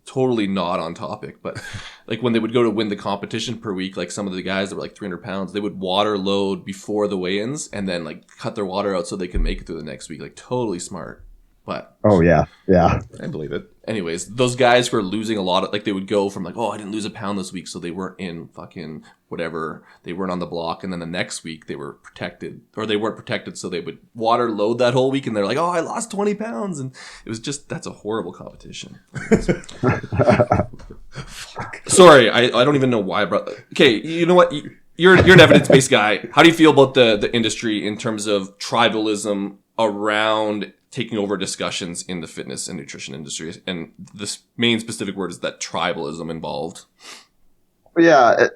totally not on topic, but like when they would go to win the competition per week, like some of the guys that were like 300 pounds, they would water load before the weigh-ins and then like cut their water out so they could make it through the next week. Like, totally smart. But oh yeah, I believe it. Anyways, those guys who are losing a lot of, like, they would go from like, oh, I didn't lose a pound this week, so they weren't in fucking whatever, they weren't on the block, and then the next week they were protected, or they weren't protected, so they would water load that whole week, and they're like, oh, I lost 20 pounds, and it was just, that's a horrible competition. Sorry, I don't even know why I brought. Okay, you know what? You're an evidence-based guy. How do you feel about the industry in terms of tribalism around taking over discussions in the fitness and nutrition industry? And the main specific word is that tribalism involved. Yeah,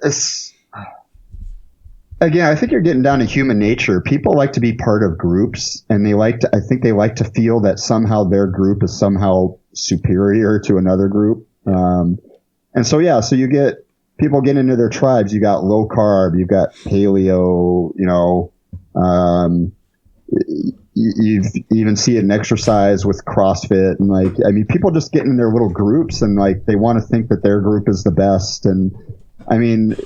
again, I think you're getting down to human nature. People like to be part of groups, and I think they like to feel that somehow their group is somehow superior to another group. And so, yeah, so you get people get into their tribes. You got low carb, you've got paleo, you even see it in exercise with CrossFit, and like, I mean, people just get in their little groups and like they want to think that their group is the best. And I mean,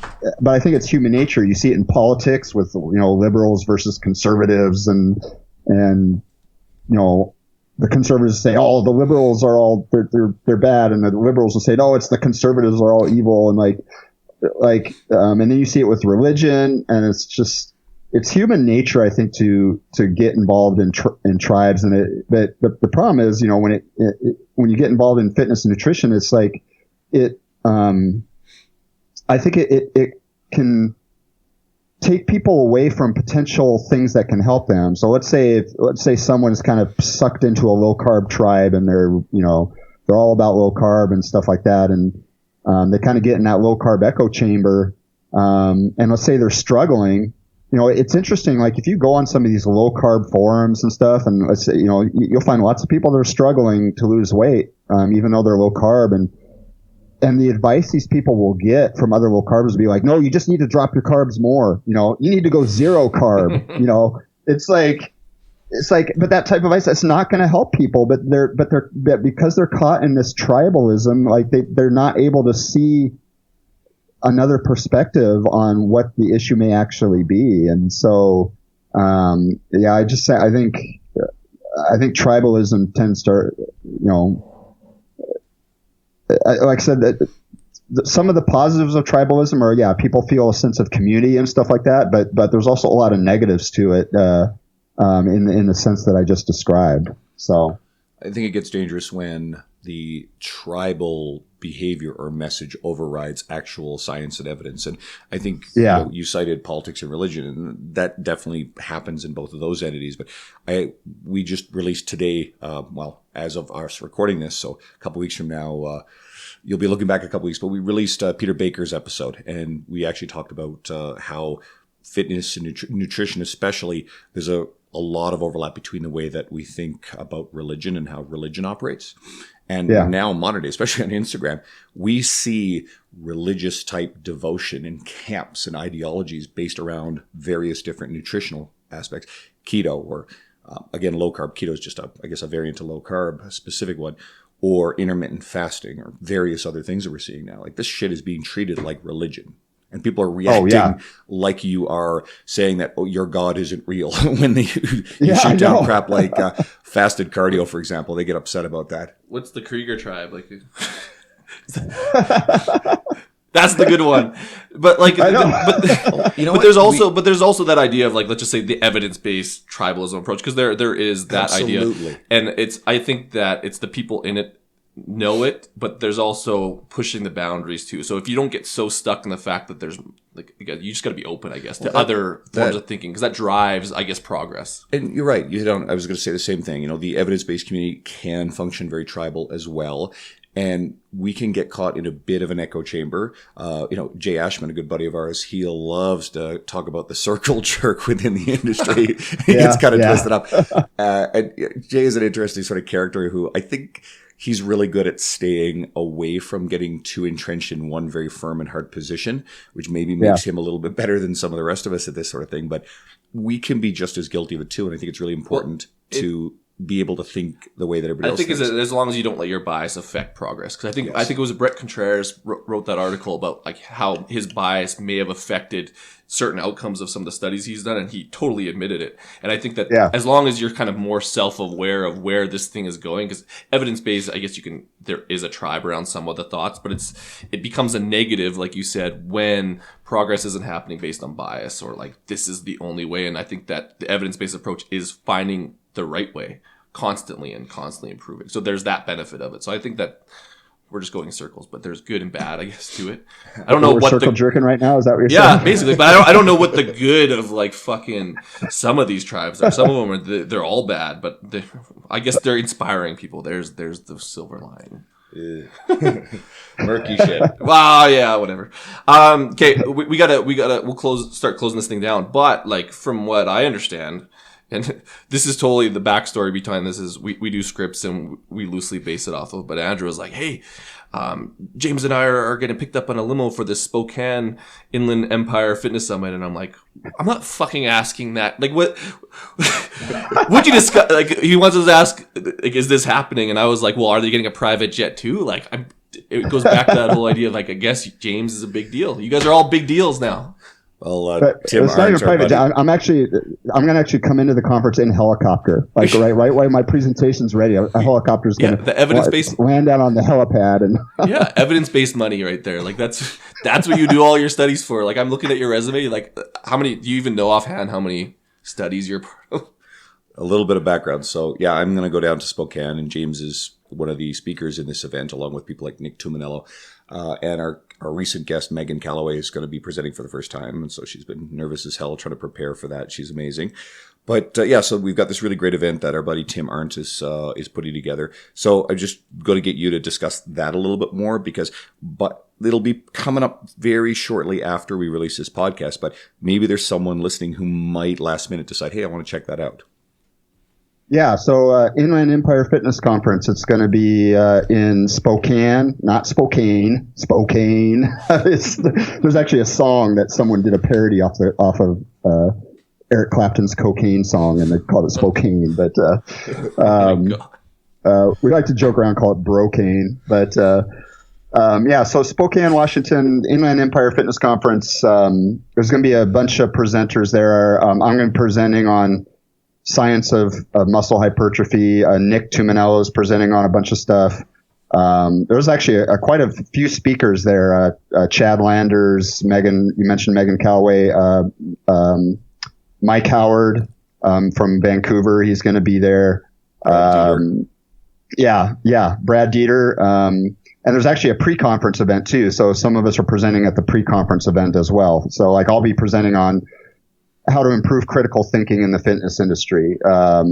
but I think it's human nature. You see it in politics with, liberals versus conservatives, and the conservatives say, oh, the liberals are all they're bad, and the liberals will say, no, it's the conservatives are all evil, and and then you see it with religion, and it's human nature, I think, to get involved in tribes. And the problem is, when you get involved in fitness and nutrition, it's like I think it can take people away from potential things that can help them. So let's say someone is kind of sucked into a low carb tribe, and they're all about low carb and stuff like that, and they kind of get in that low carb echo chamber, and let's say they're struggling. It's interesting. Like if you go on some of these low carb forums and stuff, and let's say, you'll find lots of people that are struggling to lose weight, even though they're low carb, and the advice these people will get from other low carbs will be like, no, you just need to drop your carbs more. You need to go zero carb. It's like, but that type of advice, that's not going to help people. But because they're caught in this tribalism, like they're not able to see another perspective on what the issue may actually be. And so, I think tribalism tends to, like I said, that some of the positives of tribalism are, people feel a sense of community and stuff like that, but there's also a lot of negatives to it, in the sense that I just described. So I think it gets dangerous when the tribal behavior or message overrides actual science and evidence. And I think you cited politics and religion, and that definitely happens in both of those entities. But we just released today, as of us recording this, so a couple weeks from now, you'll be looking back a couple weeks, but we released Peter Baker's episode, and we actually talked about how fitness and nutrition especially, there's a lot of overlap between the way that we think about religion and how religion operates. And now modern day, especially on Instagram, we see religious type devotion in camps and ideologies based around various different nutritional aspects. Keto, or again, low carb. Keto is just a variant of low carb, a specific one, or intermittent fasting, or various other things that we're seeing now. Like this shit is being treated like religion. And people are reacting like you are saying that, your God isn't real when you shoot down crap like fasted cardio, for example. They get upset about that. What's the Krieger tribe? Like, that's the good one. But like, but there's also that idea of like, let's just say the evidence-based tribalism approach, because there is that idea, and I think that it's the people in it know it, but there's also pushing the boundaries too. So if you don't get so stuck in the fact that there's like, you just got to be open, I guess, to other forms of thinking, because that drives, I guess, progress. And you're right. I was going to say the same thing. The evidence-based community can function very tribal as well. And we can get caught in a bit of an echo chamber. Jay Ashman, a good buddy of ours, he loves to talk about the circle jerk within the industry. He gets kind of twisted up. And Jay is an interesting sort of character who I think he's really good at staying away from getting too entrenched in one very firm and hard position, which maybe makes him a little bit better than some of the rest of us at this sort of thing. But we can be just as guilty of it too. And I think it's really important to be able to think the way that everybody else thinks. I think as long as you don't let your bias affect progress. Because I think it was Brett Contreras wrote that article about like how his bias may have affected certain outcomes of some of the studies he's done, and he totally admitted it. And I think that as long as you're kind of more self-aware of where this thing is going, because evidence-based, I guess there is a tribe around some of the thoughts, but it becomes a negative, like you said, when progress isn't happening based on bias, or like this is the only way. And I think that the evidence-based approach is finding the right way constantly improving. So there's that benefit of it. So I think that we're just going in circles, but there's good and bad, I guess, to it. I don't know what circle jerking right now. Is that what you're saying? Yeah, basically. But I don't know what the good of like fucking some of these tribes are. Some of them they're all bad, but I guess they're inspiring people. There's the silver line. Murky shit. Wow, yeah, whatever. Okay, we'll start closing this thing down. But like from what I understand, and this is totally the backstory behind this is we do scripts and we loosely base it off of. But Andrew was like, hey, James and I are getting picked up on a limo for this Spokane Inland Empire Fitness Summit, and I'm like, I'm not fucking asking that. Like, what would you discuss? Like, he wants us to ask, like, is this happening? And I was like, well, are they getting a private jet too? Like, it goes back to that whole idea of like, I guess James is a big deal. You guys are all big deals now. Well, Tim, it's not even private. I'm going to actually come into the conference in helicopter. Like right while my presentation's ready, a helicopter's going to the evidence-based land down on the helipad and yeah, evidence-based money right there. Like that's what you do all your studies for. Like I'm looking at your resume. Like how many? Do you even know offhand how many studies you're part of? A little bit of background. So yeah, I'm going to go down to Spokane, and James is one of the speakers in this event, along with people like Nick Tuminello. And our recent guest, Megan Calloway, is going to be presenting for the first time. And so she's been nervous as hell trying to prepare for that. She's amazing. But yeah, so we've got this really great event that our buddy Tim Arndt is putting together. So I'm just going to get you to discuss that a little bit more but it'll be coming up very shortly after we release this podcast. But maybe there's someone listening who might last minute decide, hey, I want to check that out. Yeah, so Inland Empire Fitness Conference, it's going to be in Spokane, not Spokane, Spokane. There's actually a song that someone did a parody off of Eric Clapton's Cocaine song, and they called it Spokane. But we like to joke around and call it Brocane. But yeah, so Spokane, Washington, Inland Empire Fitness Conference, there's going to be a bunch of presenters there. I'm going to be presenting on science of muscle hypertrophy. Nick Tuminello is presenting on a bunch of stuff. There's actually quite a few speakers there. Chad Landers, you mentioned Megan Calloway, Mike Howard from Vancouver. He's going to be there. Brad Dieter. And there's actually a pre-conference event too. So some of us are presenting at the pre-conference event as well. So like I'll be presenting on how to improve critical thinking in the fitness industry. I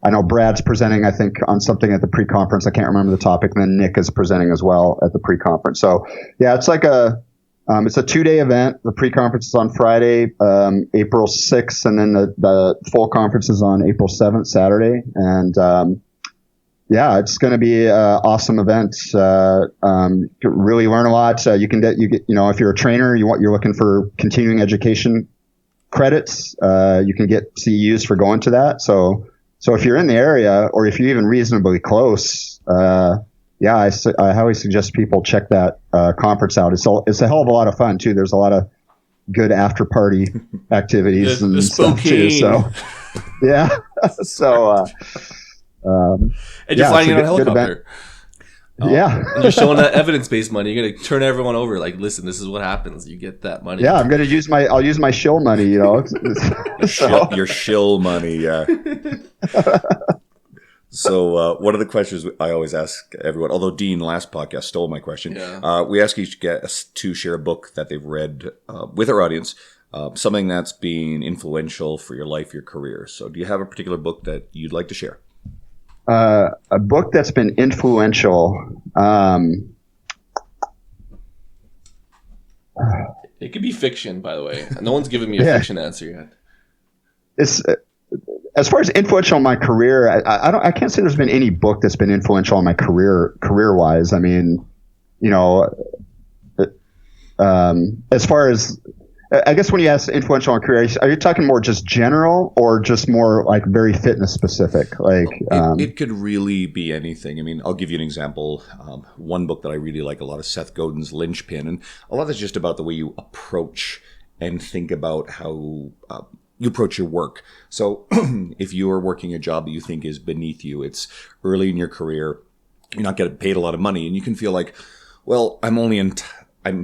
know Brad's presenting, I think, on something at the pre-conference. I can't remember the topic. And then Nick is presenting as well at the pre-conference. So yeah, it's like it's a 2-day event. The pre-conference is on Friday, April 6th, and then the full conference is on April 7th, Saturday. And, yeah, it's going to be an awesome event. You can really learn a lot. You get, if you're a trainer, you're looking for continuing education credits. You can get CEUs for going to that. So if you're in the area or if you're even reasonably close, I highly suggest people check that conference out. It's a hell of a lot of fun too. There's a lot of good after party activities and stuff too. So yeah, and you're flying in on a helicopter. Yeah. And you're showing that evidence-based money. You're going to turn everyone over. Like, listen, this is what happens. You get that money. Yeah, I'll use my shill money, Your shill money, yeah. So one of the questions I always ask everyone, although Dean last podcast stole my question, we ask each guest to share a book that they've read with our audience, something that's been influential for your life, your career. So do you have a particular book that you'd like to share? A book that's been influential. It could be fiction, by the way. No one's given me a fiction answer yet. It's as far as influential in my career. I can't say there's been any book that's been influential in my career wise. I mean, as far as I guess when you ask influential in career, are you talking more just general or just more like very fitness specific? Like it could really be anything. I mean, I'll give you an example. One book that I really like a lot is Seth Godin's Linchpin, and a lot of it's just about the way you approach and think about how you approach your work. So if you are working a job that you think is beneath you, it's early in your career, you're not getting paid a lot of money, and you can feel like, well, I'm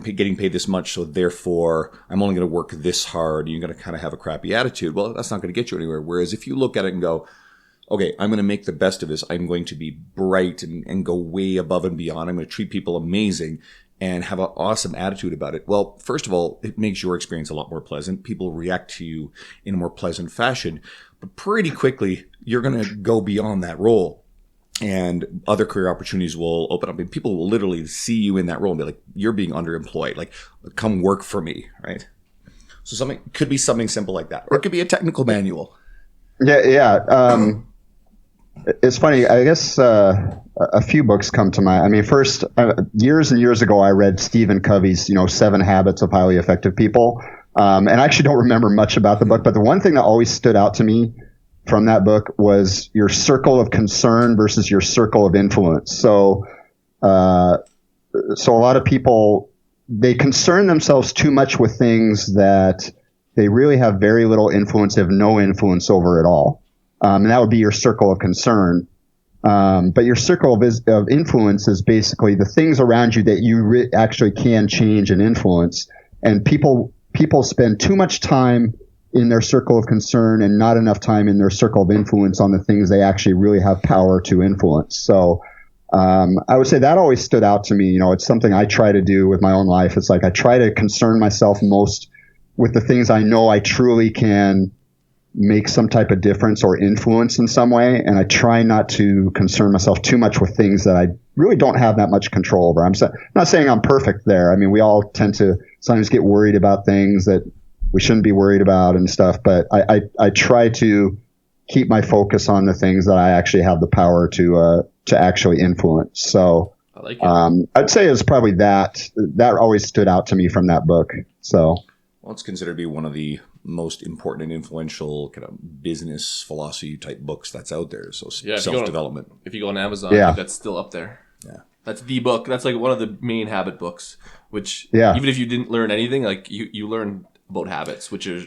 getting paid this much, so therefore I'm only going to work this hard. You're going to kind of have a crappy attitude. Well, that's not going to get you anywhere. Whereas if you look at it and go, okay, I'm going to make the best of this. I'm going to be bright and go way above and beyond. I'm going to treat people amazing and have an awesome attitude about it. Well, first of all, it makes your experience a lot more pleasant. People react to you in a more pleasant fashion. But pretty quickly, you're going to go beyond that role. and other career opportunities will open up. And people will literally see you in that role and be like, you're being underemployed. Like, come work for me, right? So something could be something simple like that. Or it could be a technical manual. Yeah. It's funny. I guess a few books come to mind. I mean, first, years and years ago, I read Stephen Covey's, 7 Habits of Highly Effective People. And I actually don't remember much about the book, but the one thing that always stood out to me from that book was your circle of concern versus your circle of influence. So a lot of people, they concern themselves too much with things that they really have very little influence, have no influence over at all. And that would be your circle of concern. But your circle of influence is basically the things around you that you actually can change and influence. And people spend too much time in their circle of concern and not enough time in their circle of influence on the things they actually really have power to influence. So I would say that always stood out to me. It's something I try to do with my own life. It's like I try to concern myself most with the things I know I truly can make some type of difference or influence in some way. And I try not to concern myself too much with things that I really don't have that much control over. I'm not saying I'm perfect there. I mean, we all tend to sometimes get worried about things that we shouldn't be worried about and stuff. But I try to keep my focus on the things that I actually have the power to actually influence. So I like it. I'd say it's probably that always stood out to me from that book. So, well, it's considered to be one of the most important and influential kind of business philosophy type books that's out there. So self-development. If you go on Amazon, I think that's still up there. Yeah. That's the book. That's like one of the main habit books, which even if you didn't learn anything, like you learn about habits, which are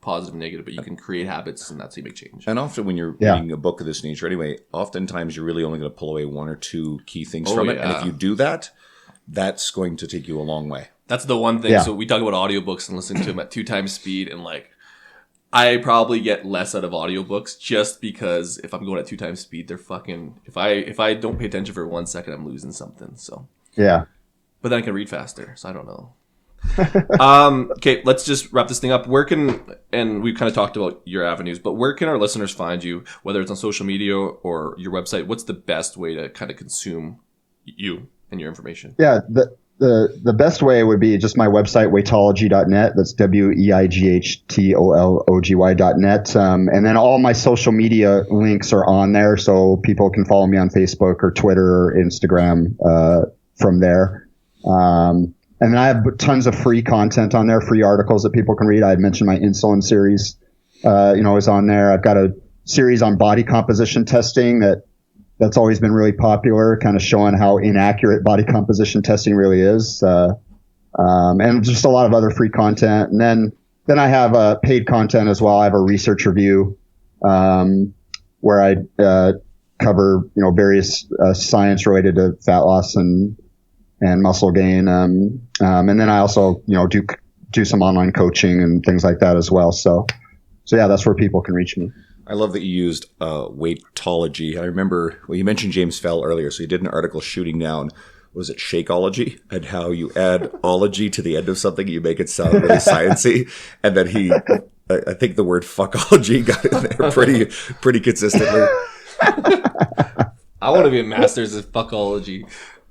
positive and negative, but you can create habits and that's how you make change. And often when you're reading a book of this nature anyway, oftentimes you're really only going to pull away one or two key things from it. And if you do that, that's going to take you a long way. That's the one thing. Yeah. So we talk about audiobooks and listening to them at 2 times speed. And like, I probably get less out of audiobooks just because if I'm going at 2 times speed, they're fucking, if I don't pay attention for 1 second, I'm losing something. So, yeah. But then I can read faster. So I don't know. Okay, let's just wrap this thing up. And we've kind of talked about your avenues, but where can our listeners find you, whether it's on social media or your website? What's the best way to kind of consume you and your information? Yeah, the best way would be just my website, weightology.net. That's WEIGHTOLOGY.net. And then all my social media links are on there, so people can follow me on Facebook or Twitter or Instagram from there. And then I have tons of free content on there, free articles that people can read. I had mentioned my insulin series, is on there. I've got a series on body composition testing that's always been really popular, kind of showing how inaccurate body composition testing really is. And just a lot of other free content. And then I have paid content as well. I have a research review, where I cover, various science related to fat loss and muscle gain. And then I also, do some online coaching and things like that as well. So yeah, that's where people can reach me. I love that you used Weightology. I remember, you mentioned James Fell earlier, so you did an article shooting down, was it Shakeology? And how you add ology to the end of something, you make it sound really sciencey. And then I think the word fuckology got in there pretty consistently. I want to be a master's of fuckology.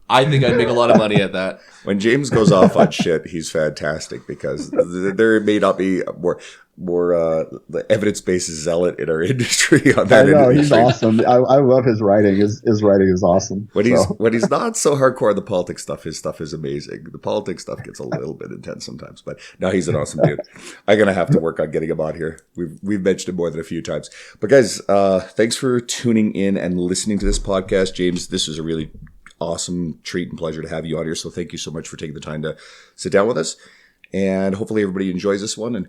I think I'd make a lot of money at that. When James goes off on shit, he's fantastic because there may not be more the evidence-based zealot in our industry on that. I know, he's awesome. I love his writing. His writing is awesome. When he's not so hardcore on the politics stuff, his stuff is amazing. The politics stuff gets a little bit intense sometimes, but no, he's an awesome dude. I'm gonna have to work on getting him on here. We've mentioned it more than a few times. But guys, thanks for tuning in and listening to this podcast. James, this is a really awesome treat and pleasure to have you on here. So thank you so much for taking the time to sit down with us. And hopefully everybody enjoys this one. And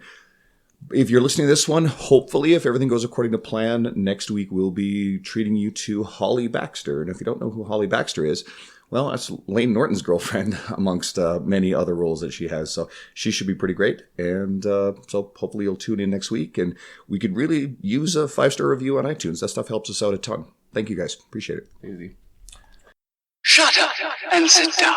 if you're listening to this one, hopefully if everything goes according to plan, next week we'll be treating you to Holly Baxter. And if you don't know who Holly Baxter is, well, that's Layne Norton's girlfriend amongst many other roles that she has. So she should be pretty great. And so hopefully you'll tune in next week. And we could really use a 5-star review on iTunes. That stuff helps us out a ton. Thank you guys. Appreciate it. Easy. Shut up and sit down.